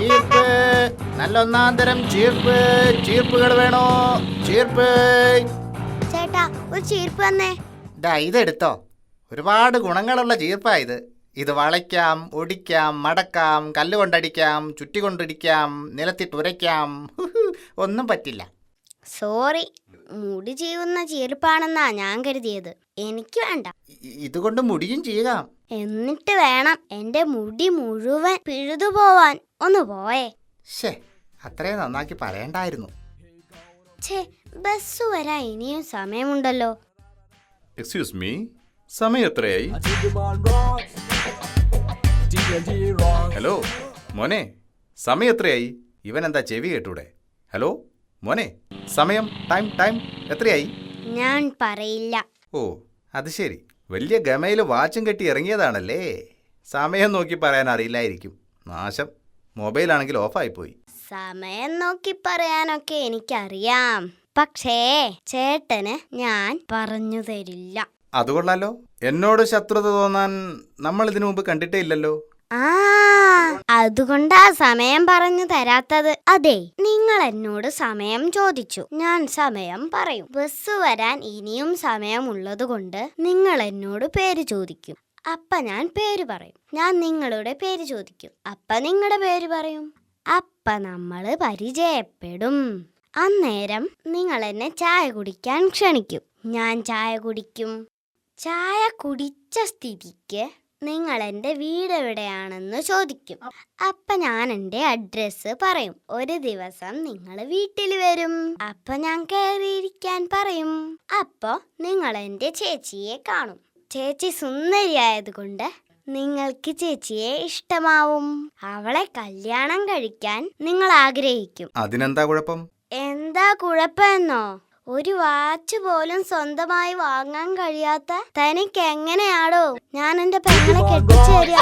ചീർപ്പ്, നല്ല ഒന്നാന്തരം ചീർപ്പ്. ചീർപ്പുകൾ വേണോ? ചീർപ്പ്. ചേട്ടാ ഒരു ചീർപ്പ് തന്നേ. ഇതെടുത്തോ. ഒരുപാട് ഗുണങ്ങളുള്ള ചീർപ്പായത്. ഇത് വളയ്ക്കാം, ഒടിക്കാം, മടക്കാം, കല്ലുകൊണ്ടടിക്കാം, ചുറ്റിക്കൊണ്ടിടിക്കാം, നിലത്തിട്ടുരയ്ക്കാം. ഒന്നും പറ്റില്ല. സോറി, മുടി ചെയ്യുന്ന ചീർപ്പാണെന്നാ ഞാൻ കരുതിയത്. എനിക്ക് വേണ്ട. ഇതുകൊണ്ട് മുടിയും ചെയ്യാം. എന്നിട്ട് വേണം എന്റെ മുടി മുഴുവൻ പിഴുതു പോവാൻ. ഒന്ന് പോയേ. ശേ, അത്രയും നന്നാക്കി പറയണ്ടായിരുന്നു. ഛേ, ബസ് വരാൻ ഇനിയും സമയമുണ്ടല്ലോ. എക്സ്ക്യൂസ് മീ, സമയം എത്രയായി? ഹലോ മോനെ, സമയം എത്രയായി? ഇവൻ എന്താ ചെവി കേട്ടൂടെ? ഹലോ മോനെ, സമയം ടൈം എത്രയായി? ഞാൻ പറയില്ല. ഓ അത് ശരി, വലിയ ഗമയിൽ വാച്ചും കെട്ടി ഇറങ്ങിയതാണല്ലേ. സമയം നോക്കി പറയാൻ അറിയില്ലായിരിക്കും. നാശം, മൊബൈലാണെങ്കിൽ ഓഫായിപ്പോയി. സമയം നോക്കി പറയാനൊക്കെ എനിക്കറിയാം, പക്ഷേ ചേട്ടന് ഞാൻ പറഞ്ഞു തരില്ല. അതുകൊള്ളാലോ. എന്നോട് ശത്രുത തോന്നാൻ നമ്മൾ ഇതിനു മുമ്പ് കണ്ടിട്ടേ ഇല്ലല്ലോ. ആ, അതുകൊണ്ടാ സമയം പറഞ്ഞു തരാത്തത്. അതെ, നിങ്ങൾ എന്നോട് സമയം ചോദിച്ചു, ഞാൻ സമയം പറയും. ബസ് വരാൻ ഇനിയും സമയമുള്ളത് കൊണ്ട് നിങ്ങൾ എന്നോട് പേര് ചോദിക്കും, അപ്പ ഞാൻ പേര് പറയും. ഞാൻ നിങ്ങളുടെ പേര് ചോദിക്കും, അപ്പ നിങ്ങളുടെ പേര് പറയും. അപ്പ നമ്മള് പരിചയപ്പെടും. അന്നേരം നിങ്ങൾ എന്നെ ചായ കുടിക്കാൻ ക്ഷണിക്കും. ഞാൻ ചായ കുടിക്കും. ചായ കുടിച്ച സ്ഥിതിക്ക് നിങ്ങൾ എൻ്റെ വീട് എവിടെയാണെന്ന് ചോദിക്കും. അപ്പ ഞാൻ എൻ്റെ അഡ്രസ്സ് പറയും. ഒരു ദിവസം നിങ്ങൾ വീട്ടിൽ വരും. അപ്പ ഞാൻ കയറിയിരിക്കാൻ പറയും. അപ്പോ നിങ്ങൾ എൻ്റെ ചേച്ചിയെ കാണും. ചേച്ചി സുന്ദരിയായതുകൊണ്ട് നിങ്ങൾക്ക് ചേച്ചിയെ ഇഷ്ടമാവും. അവളെ കല്യാണം കഴിക്കാൻ നിങ്ങൾ ആഗ്രഹിക്കും. അതിനെന്താ കുഴപ്പം? എന്താ കുഴപ്പമെന്നോ? ഒരു വാച്ച് പോലും സ്വന്തമായി വാങ്ങാൻ കഴിയാത്ത തനിക്ക് എങ്ങനെയാണോ ഞാൻ എന്റെ പെങ്ങളെ കെട്ടിച്ചു തരിക?